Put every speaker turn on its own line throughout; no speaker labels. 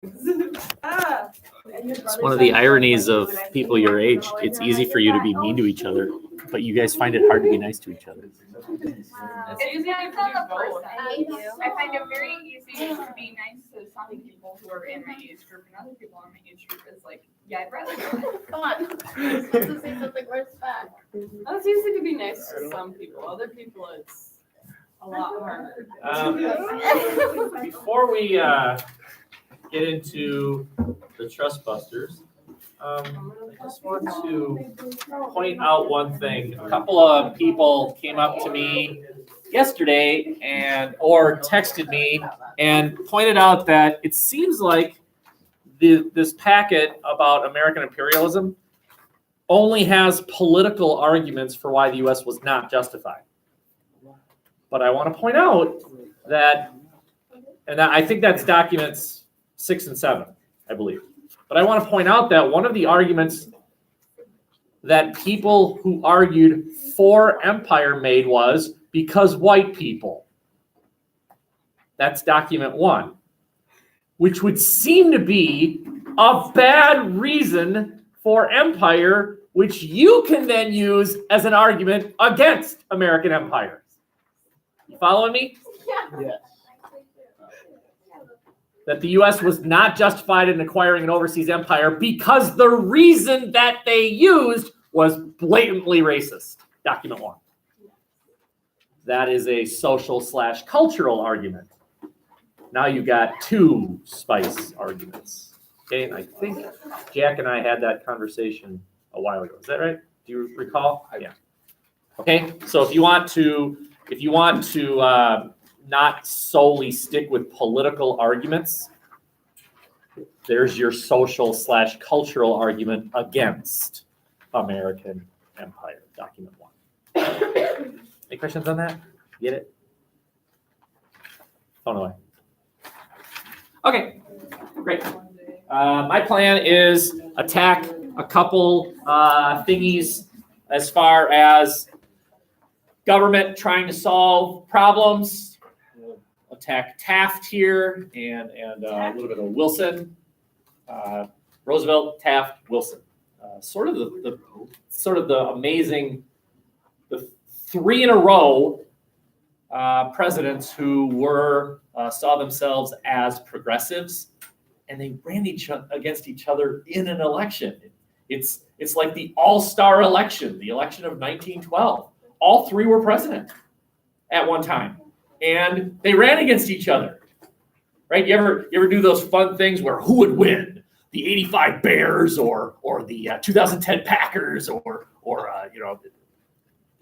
It's one of the ironies of people your age. It's easy for you to be mean to each other, but you guys find it hard to be nice to each other.
It's easy to do both. I find it very easy to be nice to some people who are in my age group, and other people in my age group is like, yeah, I'd rather do it.
Come on. Let's just say something worse back.
It's easy to be nice to some people. Other people, it's a lot harder.
Before we get into the Trust Busters, I just want to point out one thing. A couple of people came up to me yesterday or texted me and pointed out that it seems like this packet about American imperialism only has political arguments for why the U.S. was not justified. But I want to point out that, and I think that's documents 6 and 7, I believe. But I want to point out that one of the arguments that people who argued for empire made was because white people. That's document 1, which would seem to be a bad reason for empire, which you can then use as an argument against American empire. You following me?
Yeah.
Yes.
That the U.S. was not justified in acquiring an overseas empire because the reason that they used was blatantly racist. Document 1. That is a social/cultural argument. Now you got 2 spice arguments. Okay, and I think Jack and I had that conversation a while ago. Is that right? Do you recall? Yeah. Okay, so if you want to not solely stick with political arguments, there's your social/cultural argument against American empire, document 1. Any questions on that? Get it? Phone away. Okay, great. My plan is attack a couple thingies as far as government trying to solve problems. Attack Taft here and a little bit of Wilson. Roosevelt, Taft, Wilson. Sort of the amazing, the 3 in a row presidents who were saw themselves as progressives, and they ran against each other in an election. It's like the all-star election, the election of 1912. All 3 were president at one time, and they ran against each other. Right? You ever do those fun things where who would win? The '85 Bears or the 2010 Packers or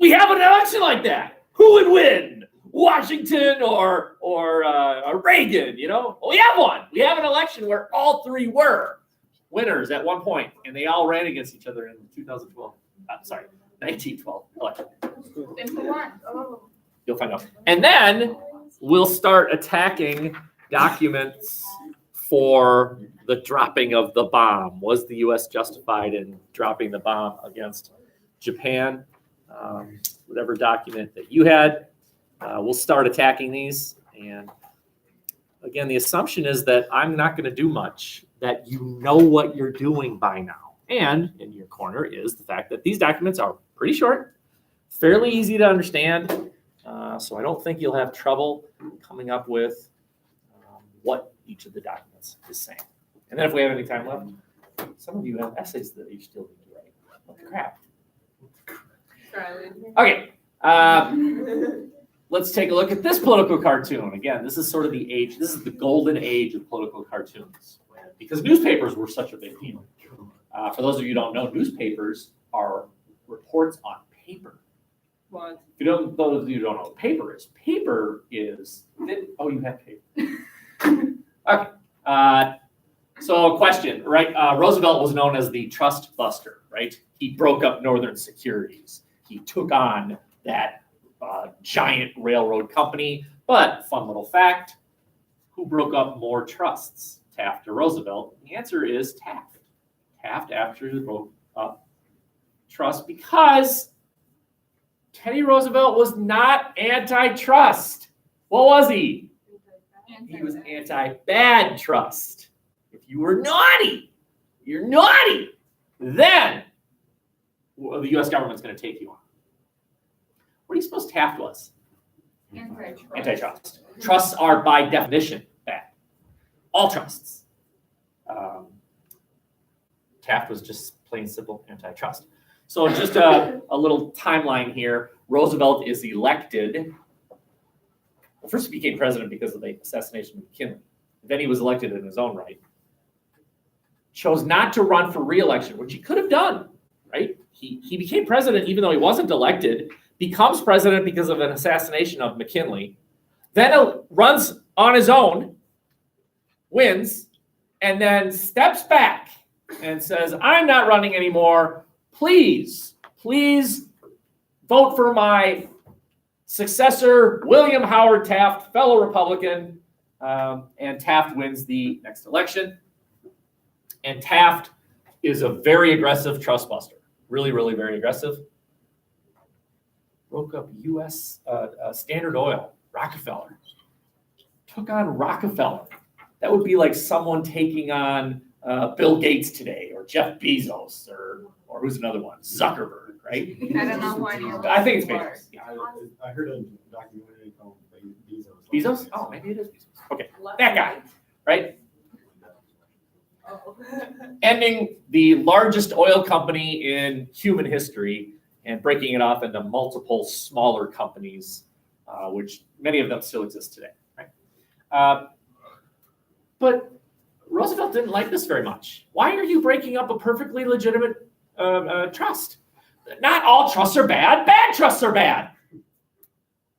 we have an election like that. Who would win? Washington or Reagan? Well, we have one. We have an election where all 3 were winners at one point, and they all ran against each other in 2012. 1912 election. You'll find out. And then we'll start attacking documents for the dropping of the bomb. Was the U.S. justified in dropping the bomb against Japan? Whatever document that you had, we'll start attacking these. And again, the assumption is that I'm not going to do much, that you know what you're doing by now. And in your corner is the fact that these documents are pretty short, fairly easy to understand. So I don't think you'll have trouble coming up with what each of the documents is saying. And then if we have any time left, some of you have essays that you still need to write. What the crap? Okay. Let's take a look at this political cartoon. Again, this is sort of the age, this is the golden age of political cartoons, because newspapers were such a big deal. For those of you who don't know, newspapers are reports on paper.
What?
Those of you who don't know what paper is, oh, you have paper. Okay. So question, right? Roosevelt was known as the trust buster, right? He broke up Northern Securities. He took on that giant railroad company. But fun little fact, who broke up more trusts, Taft or Roosevelt? The answer is Taft. Taft actually broke up trust because Teddy Roosevelt was not antitrust. What was he? He was anti-bad trust. you were naughty, you're naughty, then the U.S. government's going to take you on. What do you suppose Taft was? Antitrust. Trusts are by definition bad. All trusts. Taft was just plain simple antitrust. So just a little timeline here. Roosevelt is elected. Well, first he became president because of the assassination of McKinley. Then he was elected in his own right. Chose not to run for re-election, which he could have done, right? He became president even though he wasn't elected, becomes president because of an assassination of McKinley, then runs on his own, wins, and then steps back and says, I'm not running anymore. Please vote for my successor, William Howard Taft, fellow Republican. And Taft wins the next election. And Taft is a very aggressive trust buster. Really, really very aggressive. Broke up U.S. Standard Oil, Rockefeller. Took on Rockefeller. That would be like someone taking on Bill Gates today, or Jeff Bezos, or who's another one? Zuckerberg, right?
I don't know who any of
I think it's
those
Bezos. Yeah.
I heard a documentary called Bezos.
Bezos? Oh, maybe it is Bezos. Okay, that guy, right?
Oh.
Ending the largest oil company in human history and breaking it off into multiple smaller companies, which many of them still exist today, right? But Roosevelt didn't like this very much. Why are you breaking up a perfectly legitimate trust? Not all trusts are bad. Bad trusts are bad.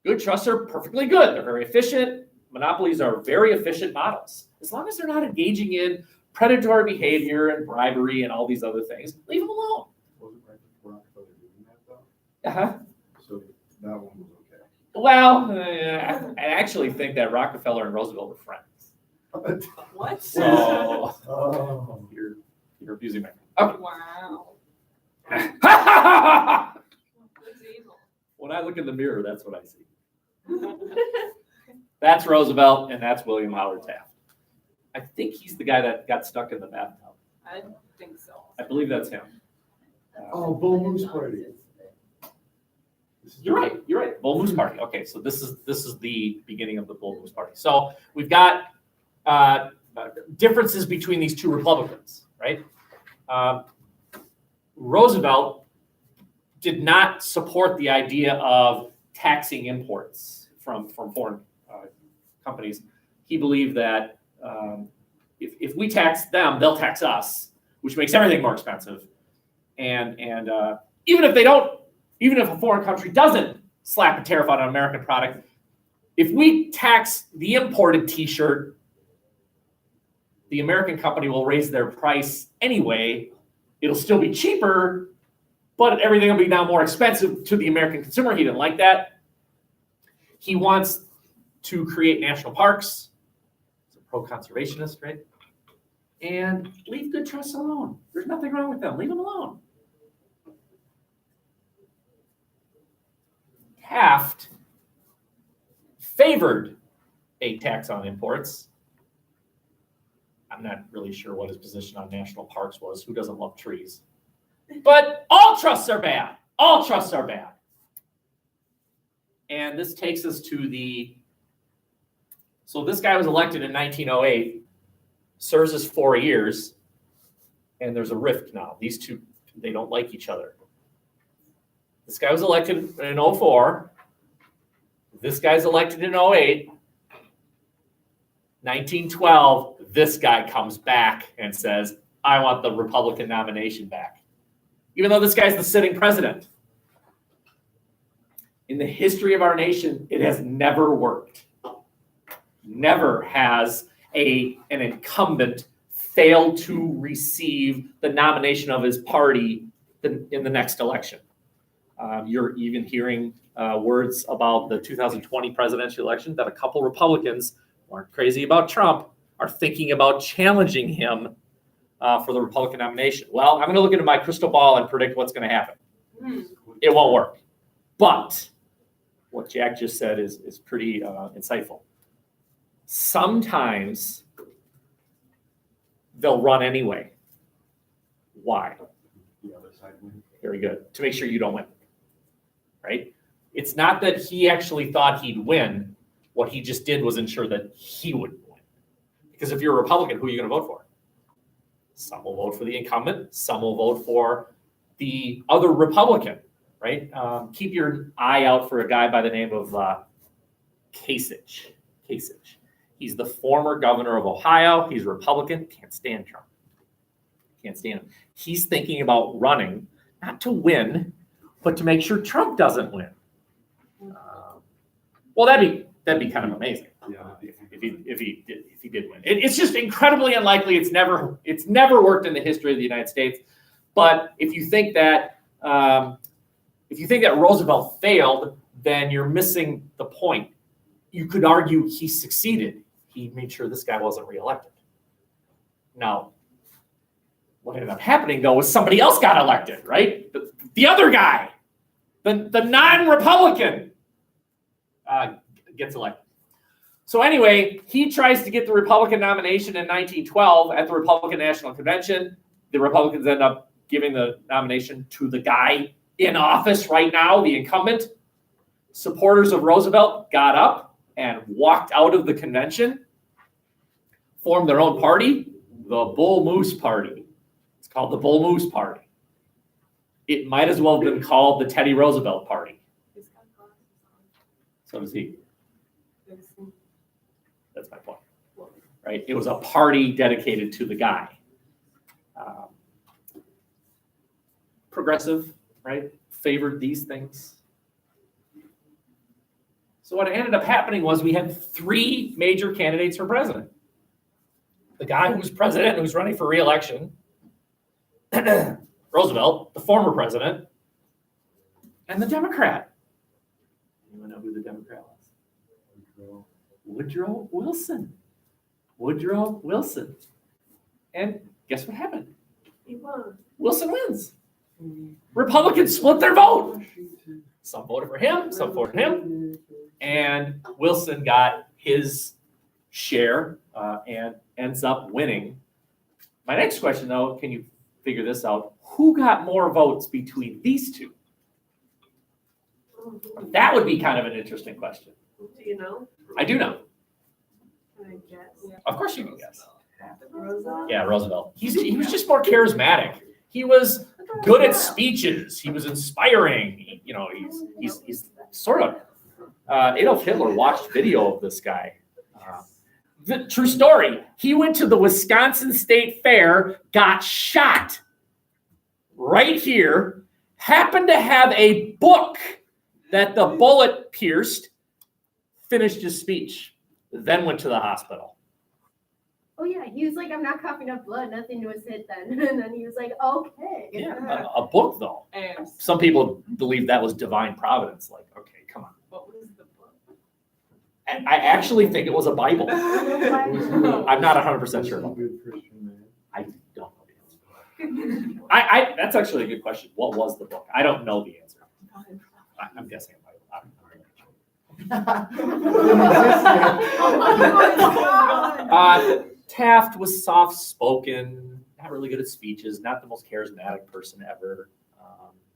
Good trusts are perfectly good. They're very efficient. Monopolies are very efficient models. As long as they're not engaging in predatory behavior and bribery and all these other things, leave them alone.
Wasn't Rockefeller doing that though?
Uh-huh.
So that one was okay.
Well, I actually think that Rockefeller and Roosevelt were friends.
What?
So
Oh.
you're abusing my friend.
Wow.
Okay.
That's evil.
When I look in the mirror, that's what I see. That's Roosevelt, and that's William Howard Taft. I think he's the guy that got stuck in the bathtub.
I think so.
I believe that's him.
Oh, Bull Moose Party.
You're right. Bull Moose Party. Okay, so this is the beginning of the Bull Moose Party. So we've got differences between these two Republicans, right? Roosevelt did not support the idea of taxing imports from foreign companies. He believed that if we tax them, they'll tax us, which makes everything more expensive. And even if a foreign country doesn't slap a tariff on an American product, if we tax the imported T-shirt, the American company will raise their price anyway. It'll still be cheaper, but everything will be now more expensive to the American consumer. He didn't like that. He wants to create national parks. He's a pro-conservationist, right? And leave good trusts alone. There's nothing wrong with them. Leave them alone. Taft favored a tax on imports. I'm not really sure what his position on national parks was. Who doesn't love trees? But all trusts are bad. All trusts are bad. And this takes us to so this guy was elected in 1908, serves us 4 years, and there's a rift now. These two, they don't like each other. This guy was elected in 04. This guy's elected in 08. 1912, this guy comes back and says, I want the Republican nomination back. Even though this guy's the sitting president. In the history of our nation, it has never worked. Never has an incumbent failed to receive the nomination of his party in the next election. You're even hearing words about the 2020 presidential election that a couple Republicans who aren't crazy about Trump are thinking about challenging him for the Republican nomination. Well, I'm going to look into my crystal ball and predict what's going to happen. It won't work. But what Jack just said is pretty insightful. Sometimes they'll run anyway. Why?
The other side wins.
Very good. To make sure you don't win, right? It's not that he actually thought he'd win. What he just did was ensure that he would win. Because if you're a Republican, who are you going to vote for? Some will vote for the incumbent. Some will vote for the other Republican, right? Keep your eye out for a guy by the name of Kasich. Kasich. He's the former governor of Ohio. He's a Republican. Can't stand Trump. Can't stand him. He's thinking about running, not to win, but to make sure Trump doesn't win. Well, that'd be kind of amazing.
Yeah.
If he did win. It's just incredibly unlikely. It's never worked in the history of the United States. But if you think that Roosevelt failed, then you're missing the point. You could argue he succeeded. He made sure this guy wasn't reelected. Now, what ended up happening though was somebody else got elected, right? The other guy, the non-Republican, gets elected. So anyway, he tries to get the Republican nomination in 1912 at the Republican National Convention. The Republicans end up giving the nomination to the guy in office right now, the incumbent. Supporters of Roosevelt got up and walked out of the convention, formed their own party, the Bull Moose Party. It's called the Bull Moose Party. It might as well have been called the Teddy Roosevelt Party. So does he. That's my point, right? It was a party dedicated to the guy. Progressive, right? Favored these things. So what ended up happening was we had three major candidates for president. The guy who was president, who's running for re-election, Roosevelt, the former president, and the Democrat. Anyone know who the Democrat was? Woodrow Wilson. Woodrow Wilson. And guess what happened?
He won.
Wilson wins. Republicans split their vote. Some voted for him, some voted for him. And Wilson got his share and ends up winning. My next question, though, can you figure this out? Who got more votes between these two? That would be kind of an interesting question.
Do you know?
I do know.
Can I guess?
Of course you can guess.
Roosevelt?
Yeah, Roosevelt. He was just more charismatic. He was good at speeches. He was inspiring. He's sort of Adolf Hitler watched video of this guy. The true story. He went to the Wisconsin State Fair, got shot right here, happened to have a book that the bullet pierced, finished his speech, then went to the hospital.
Oh yeah, he was like, I'm not coughing up blood, nothing was hit then. And then he was like, okay.
Yeah, a book though.
And
Some people believe that was divine providence. Like, okay, come on.
what was the book?
And I actually think it was a Bible. I'm not 100% sure.
Good Christian man.
I don't know the answer. I that's actually a good question. What was the book? I don't know the answer. I'm guessing a Bible. Taft was soft-spoken, not really good at speeches, not the most charismatic person ever.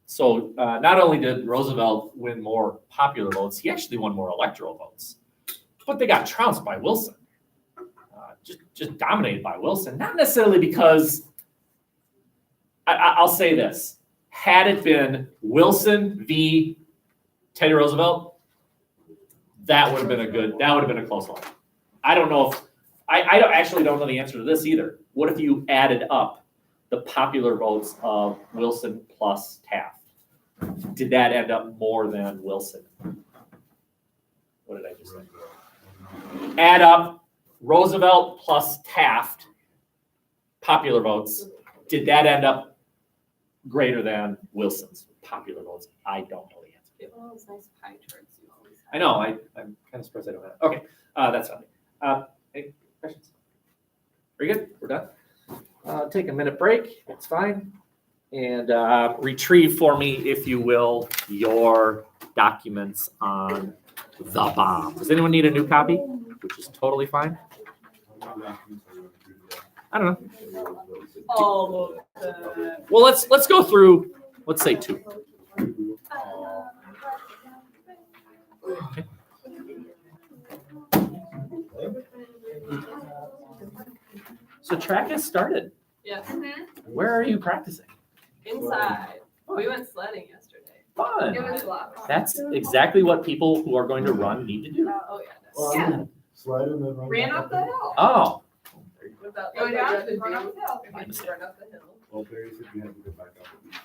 So not only did Roosevelt win more popular votes, he actually won more electoral votes. But they got trounced by Wilson, just dominated by Wilson. Not necessarily because, I'll say this, had it been Wilson v. Teddy Roosevelt, that would have been a close one. I don't know if, I actually don't know the answer to this either. What if you added up the popular votes of Wilson plus Taft? Did that end up more than Wilson? What did I just say? Add up Roosevelt plus Taft popular votes. Did that end up greater than Wilson's popular votes? I don't know the answer.
Get one of those nice pie charts you always have.
I know. I'm kind of surprised I don't have. Okay, that's fine. Any questions? Are you good? We're done. Take a minute break. It's fine. And retrieve for me, if you will, your documents on the bomb. Does anyone need a new copy? Which is totally fine. I don't know.
All of that.
Well, let's go through, let's say 2. So track has started.
Yes,
Where are you practicing?
inside. We went sledding yesterday.
Fun.
It was a lot of fun.
That's exactly what people who are going to run need to do.
Oh, yeah.
Well,
Yeah.
Slide and then run.
Ran
back
up the hill.
Oh,
Without
Go
like,
down,
you had to
run up
do-
the hill.
you had to run up the hill.
Well, Barry said you had to go back up at least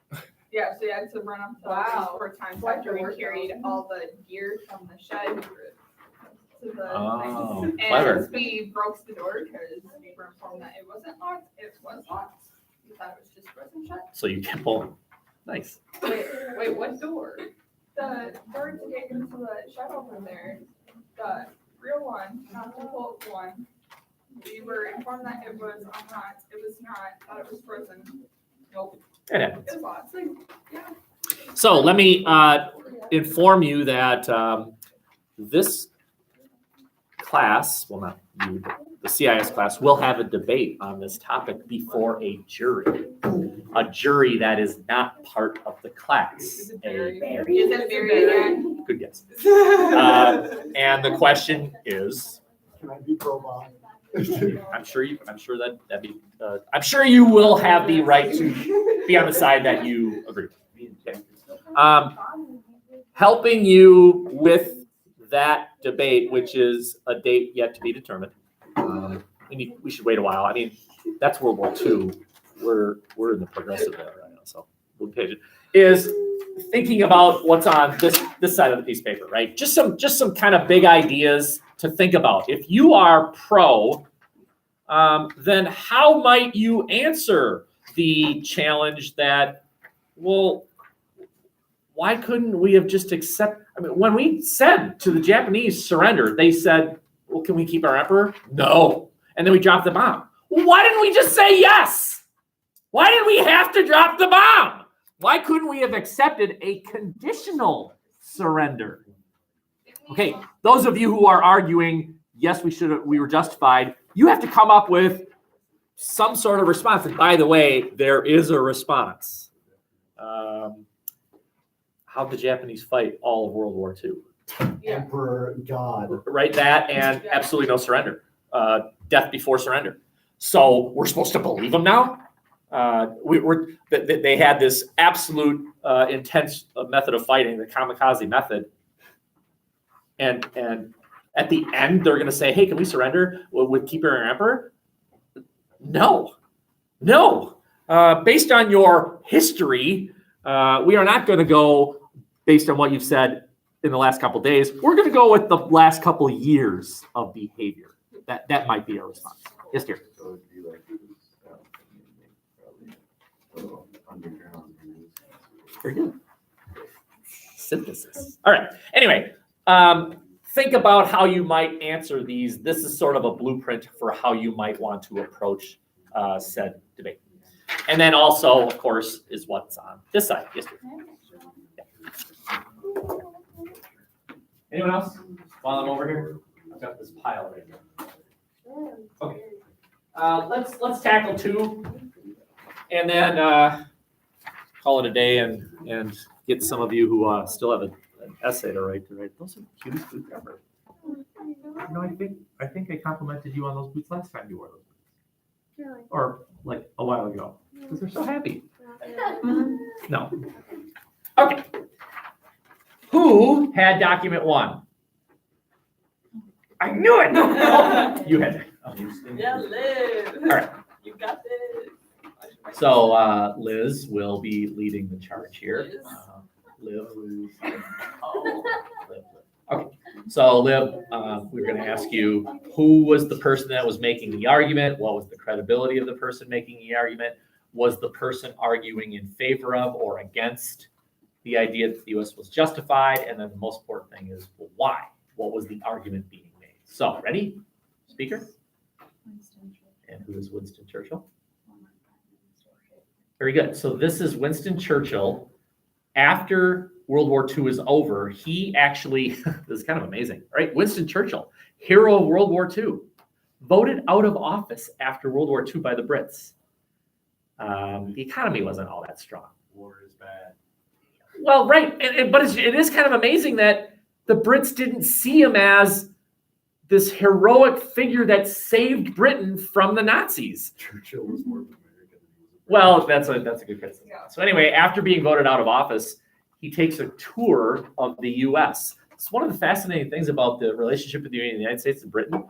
4 times.
Yeah, so you had to run up the hill
Wow.
4 times
Quite
after we
the
carried
workout.
all the gear from the shed to the
Oh,
thing.
clever.
And we broke the door because we were informed that it wasn't locked. It was locked. We thought it was just frozen shut.
so you can pull. Nice.
Wait, what door?
The door to get into the shed over there, the real one, not the bolt one. We were informed that it was unlocked. It was not. Thought it was frozen. Nope.
It happens.
It was locked.
So let me inform you that this class, well, not you, but the CIS class, will have a debate on this topic before a jury. A jury that is not part of the class.
Is it Barry?
Is it very again?
Good guess. And the question is,
Can I be pro bob?
I'm sure you will have the right to be on the side that you agree. Okay. Helping you with that debate, which is a date yet to be determined. We should wait a while. I mean, that's World War II. We're in the progressive era right now, so we'll be patient. Is thinking about what's on this side of the piece of paper, right? Just some kind of big ideas to think about. If you are pro, then how might you answer the challenge that, well, why couldn't we have just when we said to the Japanese surrender, they said, well, can we keep our emperor? No. And then we dropped the bomb. Well, why didn't we just say yes? Why did we have to drop the bomb? Why couldn't we have accepted a conditional surrender? Okay, those of you who are arguing, yes, we were justified, you have to come up with some sort of response. And by the way, there is a response. How'd the Japanese fight all of World War II?
Emperor God.
Right, that and absolutely no surrender. Death before surrender. So we're supposed to believe them now? They had this absolute intense method of fighting, the kamikaze method. And at the end, they're going to say, hey, can we surrender with keeping our emperor? No. Based on your history, we are not going to go based on what you've said in the last couple of days. We're going to go with the last couple of years of behavior. That might be a response. Yes, dear.
So it'd be like, underground.
Very good. Synthesis. All right. Anyway, think about how you might answer these. This is sort of a blueprint for how you might want to approach said debate. And then also, of course, is what's on this side. Yes, dear. Anyone else? While I'm over here, I've got this pile right here. Okay. Let's tackle 2, and then call it a day, and get some of you who still have an essay to write. Those are the cutest boots ever. No, I think I complimented you on those boots last time you wore those boots,
Really?
or like a while ago, because they're so happy. No. Okay. Who had document 1? I knew it. Oh, you had it. Oh,
Yeah, Liz.
all right.
You got this.
So Liz will be leading the charge here.
Liz?
Liv.
Oh.
Liv. Okay. So Liv, we're going to ask you, who was the person that was making the argument? What was the credibility of the person making the argument? Was the person arguing in favor of or against the idea that the U.S. was justified? And then the most important thing is, well, why? What was the argument being made? So, ready? Speaker? And who is Winston Churchill? Very good. So this is Winston Churchill. After World War II is over, he actually, this is kind of amazing, right? Winston Churchill, hero of World War II. voted out of office after World War II by the Brits. The economy wasn't all that strong.
War is bad.
Well, right, but it is kind of amazing that the Brits didn't see him as this heroic figure that saved Britain from the Nazis.
Churchill was more of an American than he was a
Well,
British.
that's a good criticism.
Yeah.
So anyway, after being voted out of office, he takes a tour of the U.S. It's one of the fascinating things about the relationship between the United States and Britain.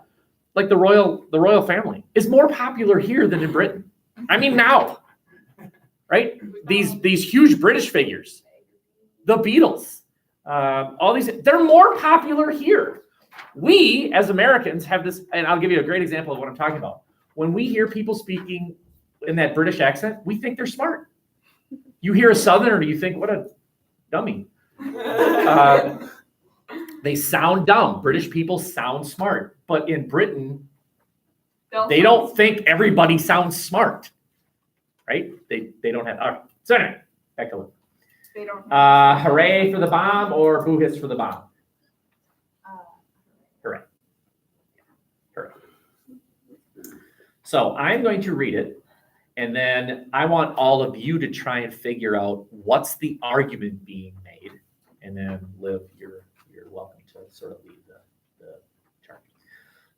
Like the royal family is more popular here than in Britain. I mean, now, right? These huge British figures, the Beatles, all these, they're more popular here. We, as Americans, have this, and I'll give you a great example of what I'm talking about. When we hear people speaking in that British accent, we think they're smart. You hear a Southerner, you think, what a dummy. They sound dumb. British people sound smart. But in Britain, they don't think everybody sounds smart, right? They don't have, all right. So anyway, back to Luke.
They don't.
Hooray for the bomb or boo hiss for the bomb? Hooray. Hooray. So I'm going to read it, and then I want all of you to try and figure out what's the argument being made, and then Liv, you're welcome to sort of lead the charge.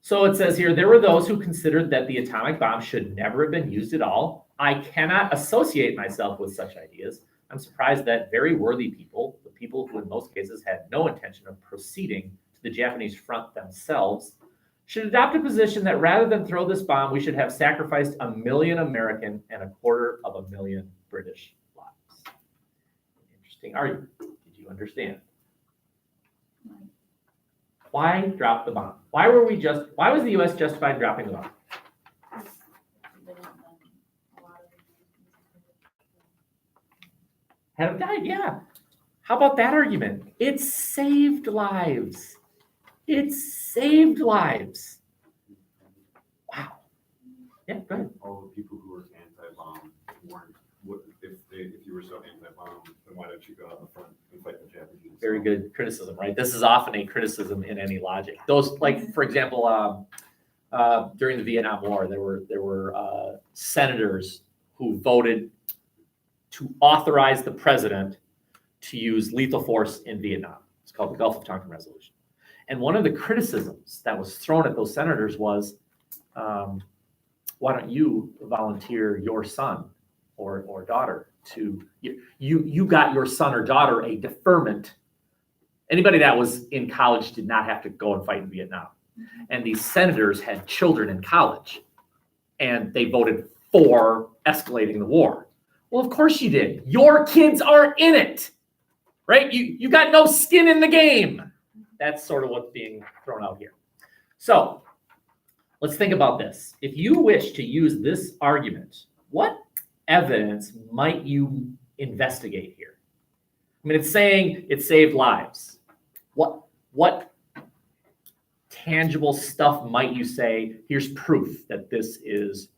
So it says here, there were those who considered that the atomic bomb should never have been used at all. I cannot associate myself with such ideas. I'm surprised that very worthy people, the people who in most cases had no intention of proceeding to the Japanese front themselves, should adopt a position that rather than throw this bomb, we should have sacrificed 1 million American and 250,000 British lives. Interesting argument. Did you understand? Why drop the bomb? Why was the US justified in dropping the bomb? Had have died, yeah. How about that argument? It saved lives. It saved lives. Wow. Yeah, go ahead.
All the people who were anti-bomb weren't, if you were so anti-bomb, then why don't you go out in front and fight the Japanese?
Very good criticism, right? This is often a criticism in any logic. Those, like, for example, during the Vietnam War, there were senators who voted to authorize the president to use lethal force in Vietnam. It's called the Gulf of Tonkin Resolution. And one of the criticisms that was thrown at those senators was, why don't you volunteer your son or daughter to, you got your son or daughter a deferment. Anybody that was in college did not have to go and fight in Vietnam. And these senators had children in college, and they voted for escalating the war. Well, of course you did. Your kids aren't in it, right? You got no skin in the game. That's sort of what's being thrown out here. So let's think about this. If you wish to use this argument, what evidence might you investigate here? I mean, it's saying it saved lives. What tangible stuff might you say, here's proof that this is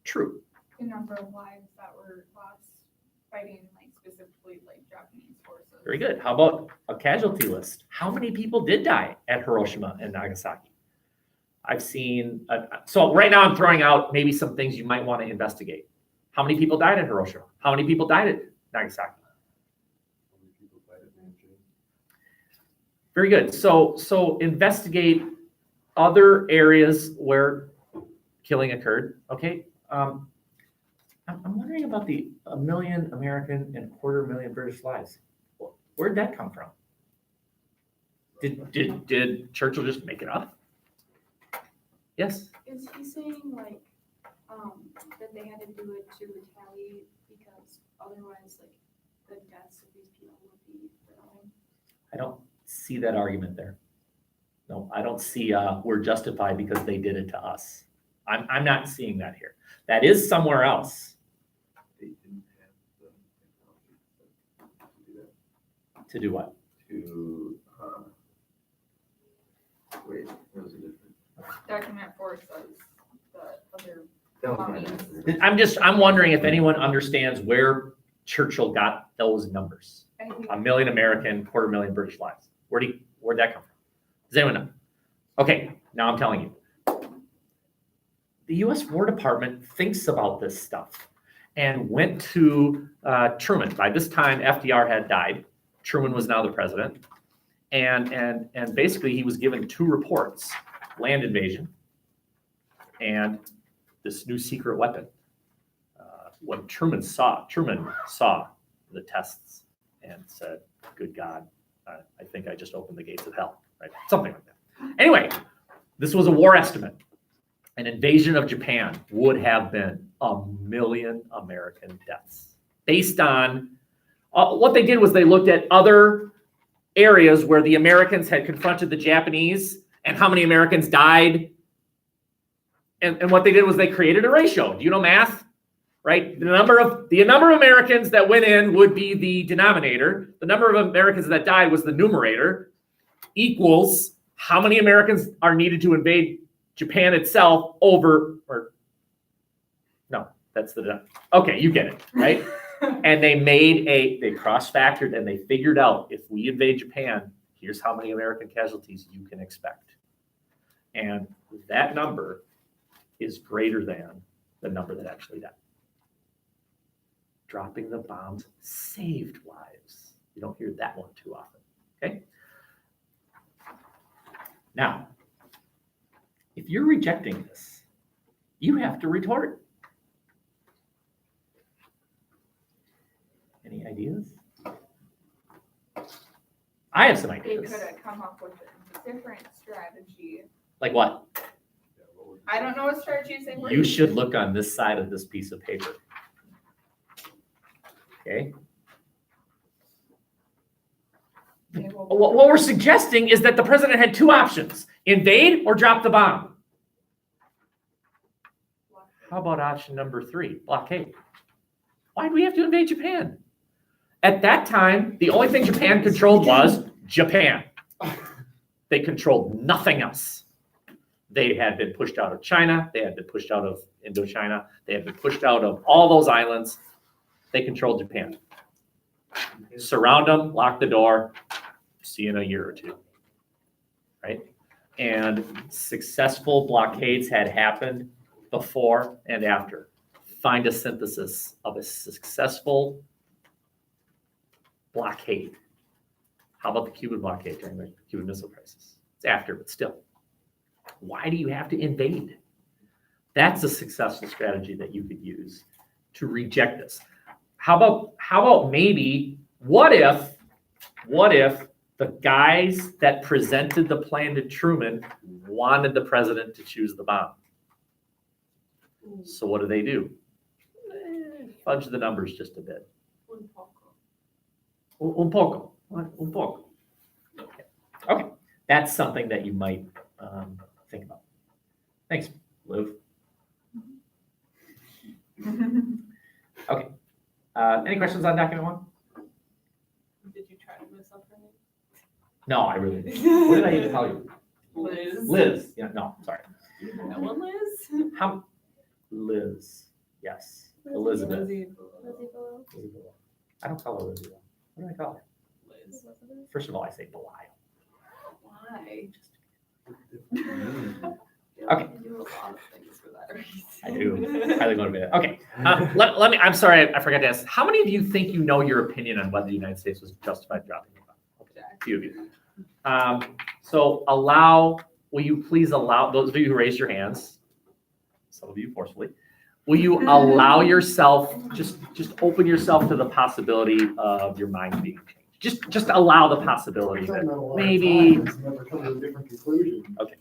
true?
The number of lives that were lost fighting, like specifically like Japanese forces.
Very good. How about a casualty list? How many people did die at Hiroshima and Nagasaki? I've seen, so right now I'm throwing out maybe some things you might want to investigate. How many people died at Hiroshima? How many people died at Nagasaki?
How many people fight at Nanjing?
Very good. So investigate other areas where killing occurred. Okay. I'm wondering about the 1 million American and 250,000 British lives. Where'd that come from? Did Churchill just make it up? Yes.
Is he saying like, that they had to do it to retaliate because otherwise like the deaths of these people would be growing?
I don't see that argument there. No, I don't see we're justified because they did it to us. I'm not seeing that here. That is somewhere else.
They didn't have the technology to do that.
To do what?
Wait, that was a different.
Document 4 says the other.
That was my answer.
I'm wondering if anyone understands where Churchill got those numbers.
I think
1 million American, 250,000 British lives. Where'd that come from? Does anyone know? Okay, now I'm telling you. the US War Department thinks about this stuff and went to Truman. By this time, FDR had died. Truman was now the president. And basically he was given two reports, land invasion and this new secret weapon. When Truman saw the tests and said, good God, I think I just opened the gates of hell, right? Something like that. Anyway, this was a war estimate. An invasion of Japan would have been 1 million American deaths. Based on, what they did was they looked at other areas where the Americans had confronted the Japanese and how many Americans died. And what they did was they created a ratio. Do you know math? Right? The number of Americans that went in would be the denominator. The number of Americans that died was the numerator, equals how many Americans are needed to invade Japan itself okay, you get it, right? And they cross-factored and they figured out, if we invade Japan, here's how many American casualties you can expect. And that number is greater than the number that actually died. Dropping the bombs saved lives. You don't hear that one too often, okay? Now, if you're rejecting this, you have to retort. Any ideas? I have some
They
ideas.
could have come up with a different strategy.
Like what?
I don't know what strategies they were.
You should look on this side of this piece of paper. Okay?
They will-
What we're suggesting is that the president had two options: invade or drop the bomb. How about option number 3, blockade? Why do we have to invade Japan? At that time, the only thing Japan controlled was Japan. They controlled nothing else. They had been pushed out of China. They had been pushed out of Indochina. They had been pushed out of all those islands. They controlled Japan. Surround them, lock the door, see you in a year or two, right? And successful blockades had happened before and after. Find a synthesis of a successful blockade. How about the Cuban blockade during the Cuban Missile Crisis? It's after, but still. Why do you have to invade? That's a successful strategy that you could use to reject this. How about maybe, what if the guys that presented the plan to Truman wanted the president to choose the bomb? So what do? Fudge the numbers just a bit. Un poco. Okay, that's something that you might think about. Thanks, Liv. Okay. Any questions on document 1?
Did you try to miss something?
No, I really didn't. What did I even tell you?
Liz.
Liz. Yeah, no, sorry.
No one Liz?
How? Liz. Yes. Elizabeth.
Lizzie.
I don't call her Lizzie. Though. What do I call her?
Liz.
First of all, I say Belial.
Why?
Okay.
You do a lot of things for that reason.
I do. Highly motivated. Okay. Let me. I'm sorry. I forgot to ask. How many of you think you know your opinion on whether the United States was justified dropping the bomb? Okay. A few of you. So will you please allow those of you who raised your hands? Some of you forcefully. Will you allow yourself, just open yourself to the possibility of your mind being changed? Just allow the possibility that maybe.
Never come to a different conclusion.
Okay.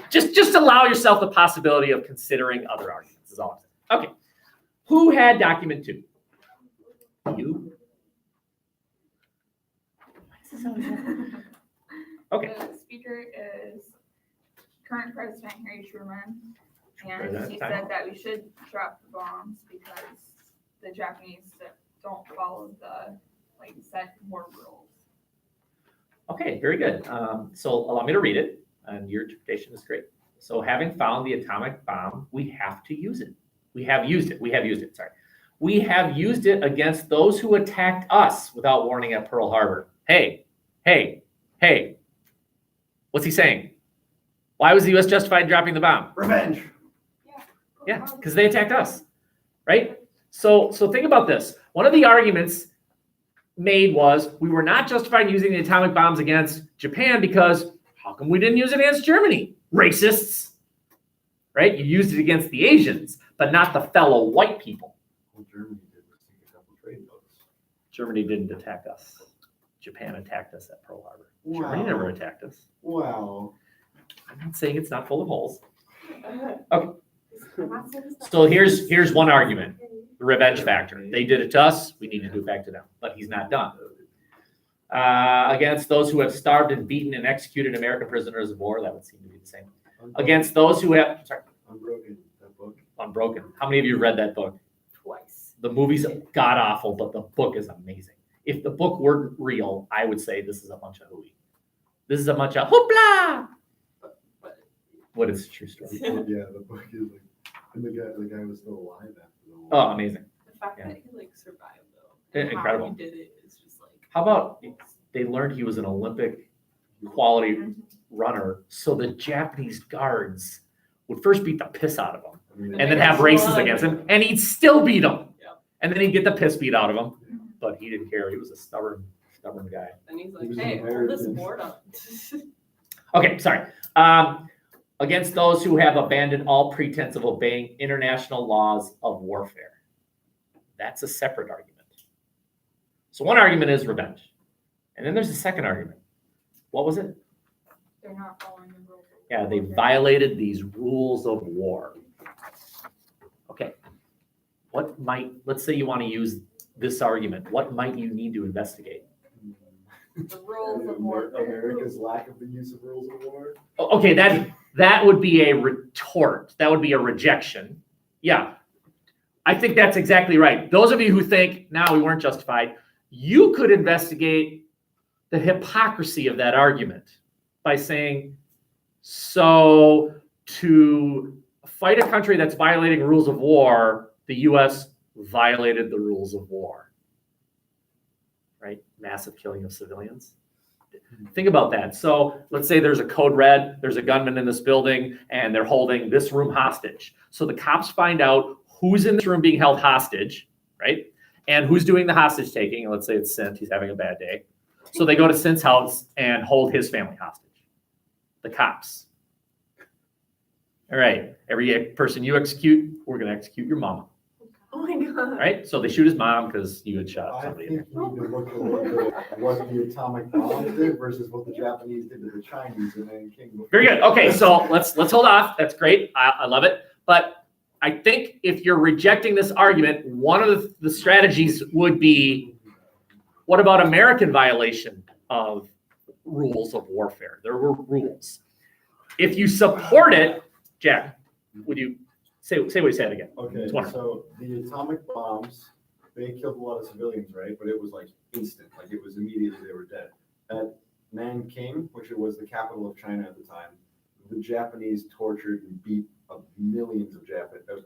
Just allow yourself the possibility of considering other arguments is all I'm saying. Okay. Who had document 2? You? Okay.
The speaker is current President Harry Truman, and
President
he
time.
said that we should drop the bombs because the Japanese don't follow the set war rules.
Okay, very good. So allow me to read it, and your interpretation is great. So having found the atomic bomb, we have to use it. We have used it, sorry. We have used it against those who attacked us without warning at Pearl Harbor. Hey. What's he saying? Why was the U.S. justified in dropping the bomb?
Revenge.
Yeah, because they attacked us, right? So think about this. One of the arguments made was we were not justified in using the atomic bombs against Japan because how come we didn't use it against Germany? Racists, right? You used it against the Asians, but not the fellow white people.
Well, Germany did sink a couple trade boats.
Germany didn't attack us. Japan attacked us at Pearl Harbor. Germany never attacked us.
Wow.
I'm not saying it's not full of holes. So here's one argument, the revenge factor. They did it to us, we need to do it back to them, but he's not done. Against those who have starved and beaten and executed American prisoners of war, that would seem to be the same. Against those who have, sorry,
Unbroken, that book.
Unbroken. How many of you read that book?
Twice.
The movie's god awful, but the book is amazing. If the book weren't real, I would say this is a bunch of hooey. This is a bunch of hoopla. What is the true story?
Yeah, the book is like, and the guy was still alive after the war.
Oh, amazing.
The fact
Yeah.
that he like survived though. and
Incredible.
How he did it is just like.
How about they learned he was an Olympic quality runner, so the Japanese guards would first beat the piss out of him
I mean,
and then have races against him, and he'd still beat them.
Yeah.
And then he'd get the piss beat out of him, but he didn't care. He was a stubborn guy.
And he's
He
like,
was
hey,
an
hold this
American.
board up.
Okay, sorry. Against those who have abandoned all pretense of obeying international laws of warfare. That's a separate argument. So one argument is revenge. And then there's a second argument. What was it?
They're not following the rules.
Yeah, they violated these rules of war. Okay. Let's say you want to use this argument. What might you need to investigate?
The rules of warfare.
America's lack of the use of rules of war.
Okay, that would be a retort. That would be a rejection. Yeah, I think that's exactly right. Those of you who think, no, we weren't justified, you could investigate the hypocrisy of that argument by saying, so to fight a country that's violating rules of war, the U.S. violated the rules of war. Right? Massive killing of civilians. Think about that. So let's say there's a code red, there's a gunman in this building, and they're holding this room hostage. So the cops find out who's in this room being held hostage, right? And who's doing the hostage taking. And let's say it's Sint, he's having a bad day. So they go to Sint's house and hold his family hostage. The cops. All right, every person you execute, we're going to execute your mama.
Oh my god.
Right? So they shoot his mom because you had shot
I
somebody.
think you need to look at what the atomic bombs did versus what the Japanese did to the Chinese and then King.
Very good. Okay, so let's hold off. That's great. I love it. But I think if you're rejecting this argument, one of the strategies would be, what about American violation of rules of warfare? There were rules. If you support it, Jack, would you say what you said again?
Okay,
It's wonderful.
so the atomic bombs, they killed a lot of civilians, right? But it was like instant, like it was immediately they were dead. At Nanking, which was the capital of China at the time, the Japanese tortured and beat up millions of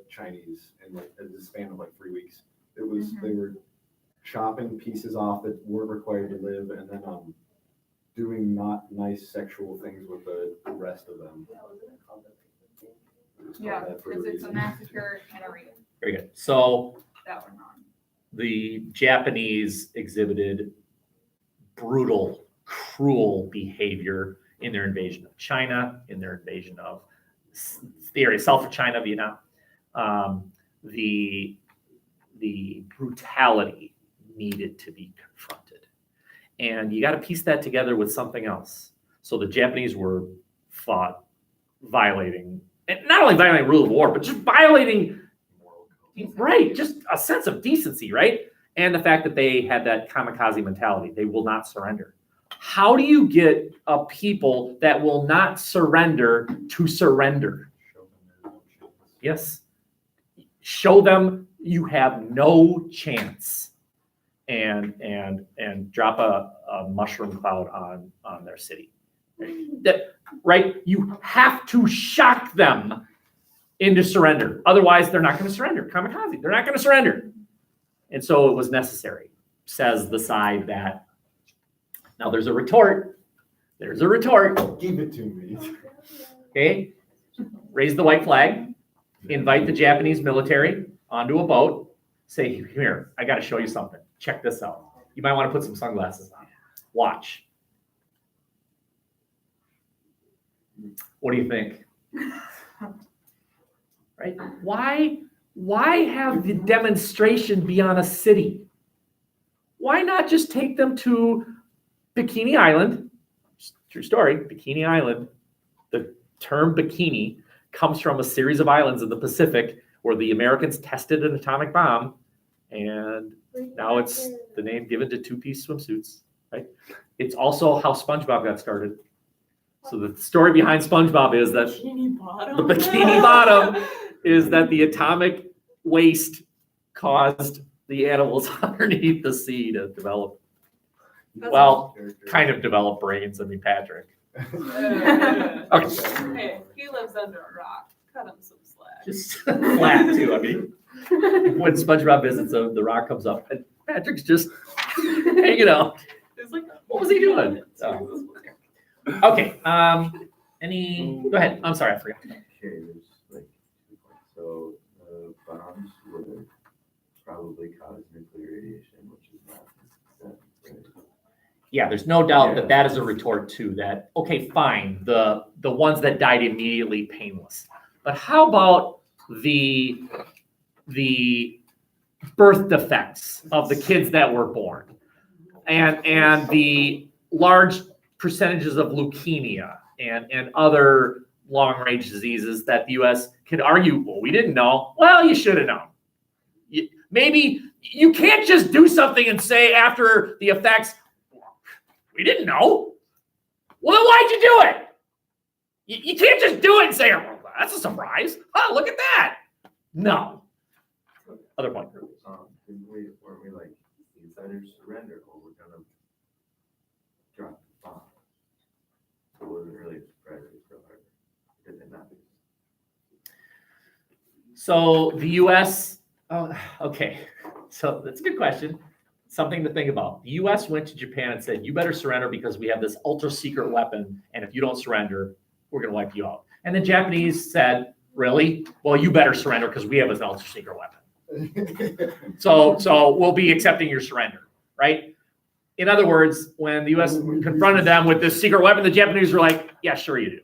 Chinese in like the span of like 3 weeks. It was they were chopping pieces off that weren't required to live, and then doing not nice sexual things with the rest of them. It was called
Yeah,
that for a
because it's a
reason.
massacre and a rape.
Very good. So
That went on.
the Japanese exhibited brutal, cruel behavior in their invasion of China, in their invasion of the area south of China, Vietnam. The brutality needed to be confronted. And you got to piece that together with something else. So the Japanese were fought violating, and not only violating rule of war, but just violating, right, just a sense of decency, right? And the fact that they had that kamikaze mentality, they will not surrender. How do you get a people that will not surrender to surrender? Yes. Show them you have no chance, and drop a mushroom cloud on their city. Right? You have to shock them into surrender. Otherwise, they're not going to surrender. Kamikaze, they're not going to surrender. And so it was necessary, says the side that. Now there's a retort. There's a retort.
Give it to me.
Okay? Raise the white flag. invite the Japanese military onto a boat, say, here, I gotta show you something. Check this out. You might wanna put some sunglasses on. Watch. What do you think? Right? Why have the demonstration be on a city? Why not just take them to Bikini Island? True story, Bikini Island. The term bikini comes from a series of islands in the Pacific where the Americans tested an atomic bomb, and now it's the name given to two-piece swimsuits, right? It's also how SpongeBob got started. So the story behind SpongeBob is that
Bikini Bottom.
the Bikini Bottom is that the atomic waste caused the animals underneath the sea to develop, well, kind of develop brains. I mean, Patrick. Okay.
Hey, he lives under a rock. Cut him some slack.
Just flat too. I mean, when SpongeBob visits him, the rock comes up, and Patrick's just hanging out.
It's like,
What was he doing? Oh. Okay. Go ahead. I'm sorry, I forgot.
Okay, there's like 2 points. So bombs would probably cause nuclear radiation, which is not right?
Yeah, there's no doubt that that is a retort too. That okay, fine. The ones that died immediately, painless. But how about the birth defects of the kids that were born, and the large percentages of leukemia and other long-range diseases that the U.S. could argue, well, we didn't know. Well, you should have known. Maybe you can't just do something and say after the effects, we didn't know. Well, then why'd you do it? You can't just do it and say, well, that's a surprise. Oh, look at that. No. Other point.
Weren't we like insiders surrender, or we're gonna drop the bomb? So it wasn't really a surprise for her. Did it not?
So the U.S. Okay. So that's a good question. Something to think about. The U.S. went to Japan and said, you better surrender because we have this ultra secret weapon, and if you don't surrender, we're going to wipe you out. And the Japanese said, really? Well, you better surrender because we have an ultra secret weapon. So we'll be accepting your surrender, right? In other words, when the U.S. confronted them with this secret weapon, the Japanese were like, yeah, sure you do.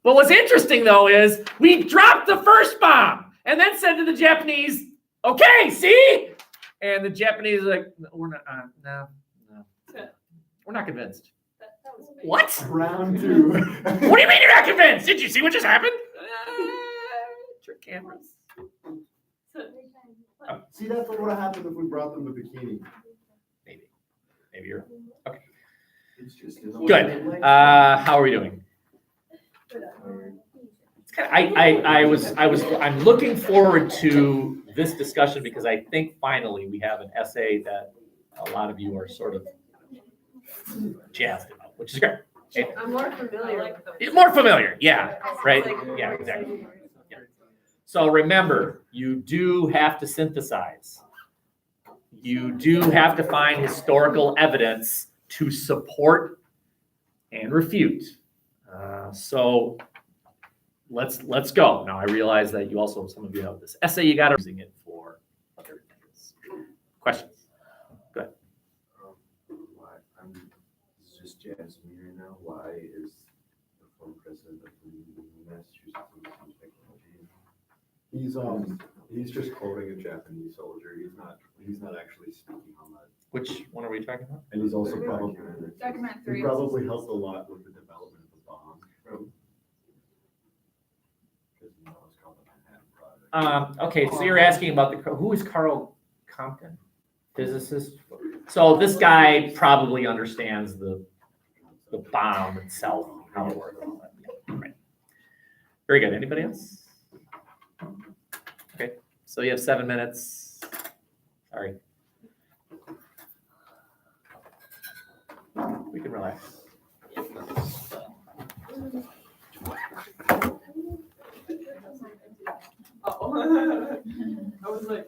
But what's interesting, though, is we dropped the first bomb and then said to the Japanese, okay, see? And the Japanese are like, no, we're not, no. We're not convinced.
that was fake.
What?
Round 2.
What do you mean you're not convinced? Did you see what just happened? Trick cameras.
See, that's what would have happened if we brought them the bikini.
Maybe you're okay.
It's just in the
Good. How are we doing? It's kind of, I'm looking forward to this discussion because I think finally we have an essay that a lot of you are sort of jazzed about, which is great.
I'm more familiar.
It's more familiar, yeah, right? Yeah, exactly. Yeah. So remember, you do have to synthesize. You do have to find historical evidence to support and refute. So let's go. Now I realize that you also, some of you have this essay, you got to using it for other things. Questions? Go ahead.
Why, this is just jazz me right now. Why is the former president of the Massachusetts Institute of Technology?
He's just quoting a Japanese soldier. He's not actually speaking on that.
Which one are we talking about?
And he's also probably
Document
he
3.
probably helped a lot with the development of the bomb. Because it's called the Manhattan Project.
Okay, so you're asking about who is Carl Compton? Physicist? So this guy probably understands the bomb itself, how it works. Right. Very good. Anybody else? Okay, so you have 7 minutes. Sorry. We can relax.
Oh. I was like,